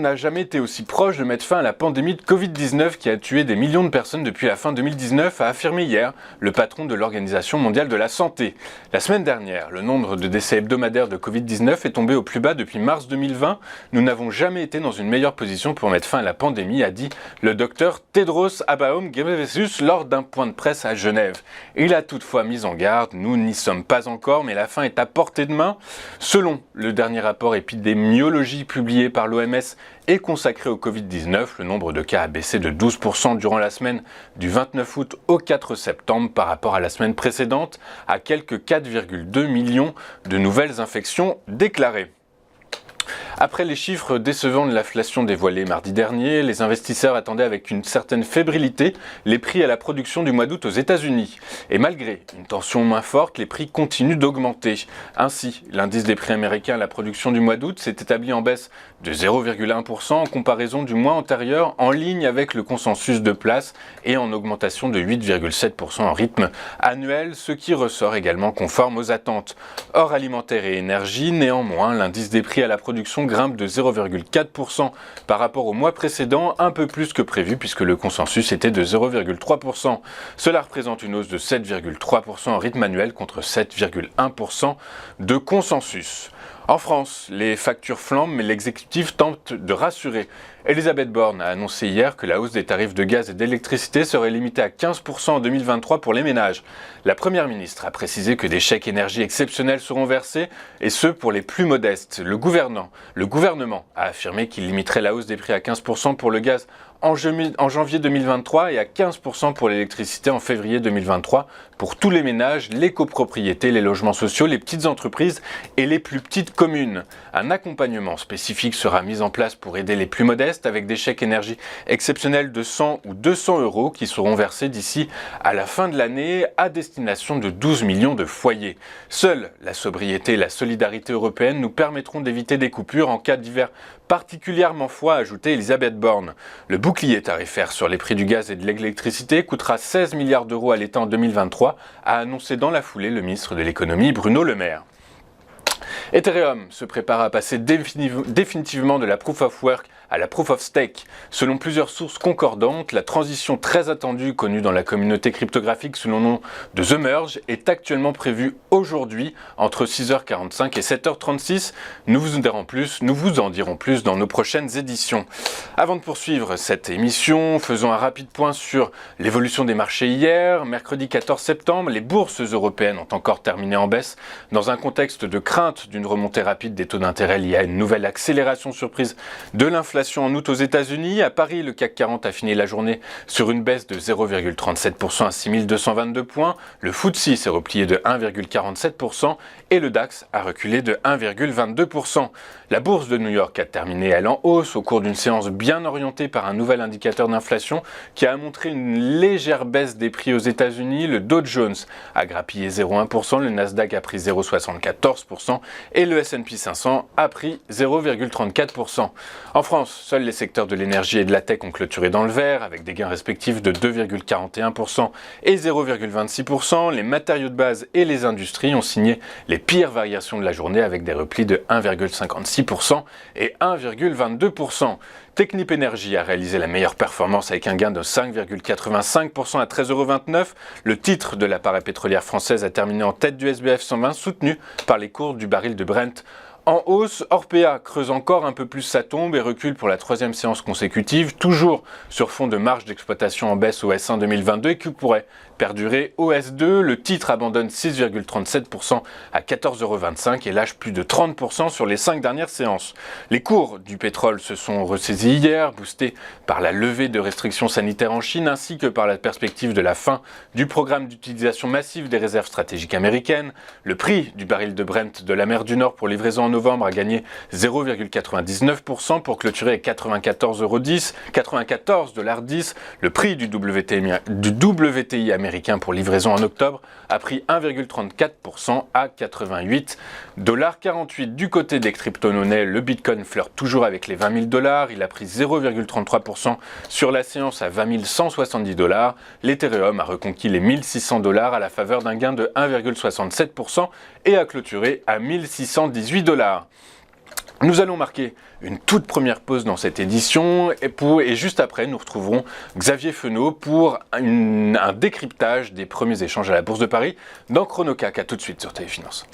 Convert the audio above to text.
monde n'a jamais été aussi proche de mettre fin à la pandémie de Covid-19 qui a tué des millions de personnes depuis la fin 2019, a affirmé hier le patron de l'Organisation mondiale de la santé. La semaine dernière, le nombre de décès hebdomadaires de Covid-19 est tombé au plus bas depuis mars 2020. Nous n'avons jamais été dans une meilleure position pour mettre fin à la pandémie, a dit le docteur Tedros Adhanom Ghebreyesus lors d'un point de presse à Genève. Il a toutefois mis en garde, nous n'y sommes pas encore, mais la fin est à portée de main. Selon le dernier rapport épidémiologie publié par l'OMS et consacré au Covid-19, le nombre de cas a baissé de 12% durant la semaine du 29 août au 4 septembre par rapport à la semaine précédente, à quelques 4,2 millions de nouvelles infections déclarées. Après les chiffres décevants de l'inflation dévoilés mardi dernier, les investisseurs attendaient avec une certaine fébrilité les prix à la production du mois d'août aux États-Unis. Et malgré une tension moins forte, les prix continuent d'augmenter. Ainsi, l'indice des prix américains à la production du mois d'août s'est établi en baisse de 0,1% en comparaison du mois antérieur, en ligne avec le consensus de place et en augmentation de 8,7% en rythme annuel, ce qui ressort également conforme aux attentes. Hors alimentaire et énergie, néanmoins, l'indice des prix à la production grimpe de 0,4% par rapport au mois précédent, un peu plus que prévu puisque le consensus était de 0,3%. Cela représente une hausse de 7,3% en rythme annuel contre 7,1% de consensus. En France, les factures flambent, mais l'exécutif tente de rassurer. Elisabeth Borne a annoncé hier que la hausse des tarifs de gaz et d'électricité serait limitée à 15% en 2023 pour les ménages. La Première ministre a précisé que des chèques énergie exceptionnels seront versés, et ce pour les plus modestes. Le gouvernement a affirmé qu'il limiterait la hausse des prix à 15% pour le gaz en janvier 2023 et à 15% pour l'électricité en février 2023 pour tous les ménages, les copropriétés, les logements sociaux, les petites entreprises et les plus petites communes. Un accompagnement spécifique sera mis en place pour aider les plus modestes avec des chèques énergie exceptionnels de 100 ou 200 euros qui seront versés d'ici à la fin de l'année à destination de 12 millions de foyers. Seule la sobriété et la solidarité européenne nous permettront d'éviter des coupures en cas d'hiver particulièrement froid, a ajouté Elisabeth Borne. Le bouclier tarifaire sur les prix du gaz et de l'électricité coûtera 16 milliards d'euros à l'État en 2023, a annoncé dans la foulée le ministre de l'économie Bruno Le Maire. Ethereum se prépare à passer définitivement de la Proof of Work à la Proof of Stake. Selon plusieurs sources concordantes, la transition très attendue connue dans la communauté cryptographique sous le nom de The Merge est actuellement prévue aujourd'hui entre 6h45 et 7h36. Nous vous en dirons plus dans nos prochaines éditions. Avant de poursuivre cette émission, faisons un rapide point sur l'évolution des marchés hier. Mercredi 14 septembre, les bourses européennes ont encore terminé en baisse dans un contexte de crainte d'une remontée rapide des taux d'intérêt liée à une nouvelle accélération surprise de l'inflation en août aux États-Unis. À Paris, le CAC 40 a fini la journée sur une baisse de 0,37% à 6222 points. Le FTSE s'est replié de 1,47% et le DAX a reculé de 1,22%. La bourse de New York a terminé, elle, en hausse au cours d'une séance bien orientée par un nouvel indicateur d'inflation qui a montré une légère baisse des prix aux États-Unis. Le Dow Jones a grappillé 0,1%, le Nasdaq a pris 0,74% et le S&P 500 a pris 0,34%. En France, seuls les secteurs de l'énergie et de la tech ont clôturé dans le vert, avec des gains respectifs de 2,41% et 0,26%. Les matériaux de base et les industries ont signé les pires variations de la journée, avec des replis de 1,56% et 1,22%. Technip Energy a réalisé la meilleure performance avec un gain de 5,85% à 13,29 €. Le titre de la part pétrolière française a terminé en tête du SBF 120, soutenu par les cours du baril de Brent en hausse. Orpea creuse encore un peu plus sa tombe et recule pour la troisième séance consécutive, toujours sur fond de marge d'exploitation en baisse au S1 2022 et qui pourrait perdurer au S2. Le titre abandonne 6,37% à 14,25 € et lâche plus de 30% sur les 5 dernières séances. Les cours du pétrole se sont ressaisis hier, boostés par la levée de restrictions sanitaires en Chine ainsi que par la perspective de la fin du programme d'utilisation massive des réserves stratégiques américaines. Le prix du baril de Brent de la mer du Nord pour livraison en novembre a gagné 0,99% pour clôturer à 94,10 $. Le prix du WTI américain pour livraison en octobre a pris 1,34% à 88,48 $. Du côté des crypto-monnaies, le Bitcoin flirte toujours avec les 20 000 $. Il a pris 0,33% sur la séance à 20 170 $. L'Ethereum a reconquis les 1 600 $ à la faveur d'un gain de 1,67% et a clôturé à 1 618 $. Nous allons marquer une toute première pause dans cette édition et juste après, nous retrouverons Xavier Fenot pour un décryptage des premiers échanges à la Bourse de Paris dans Chronocac. À tout de suite sur Téléfinance.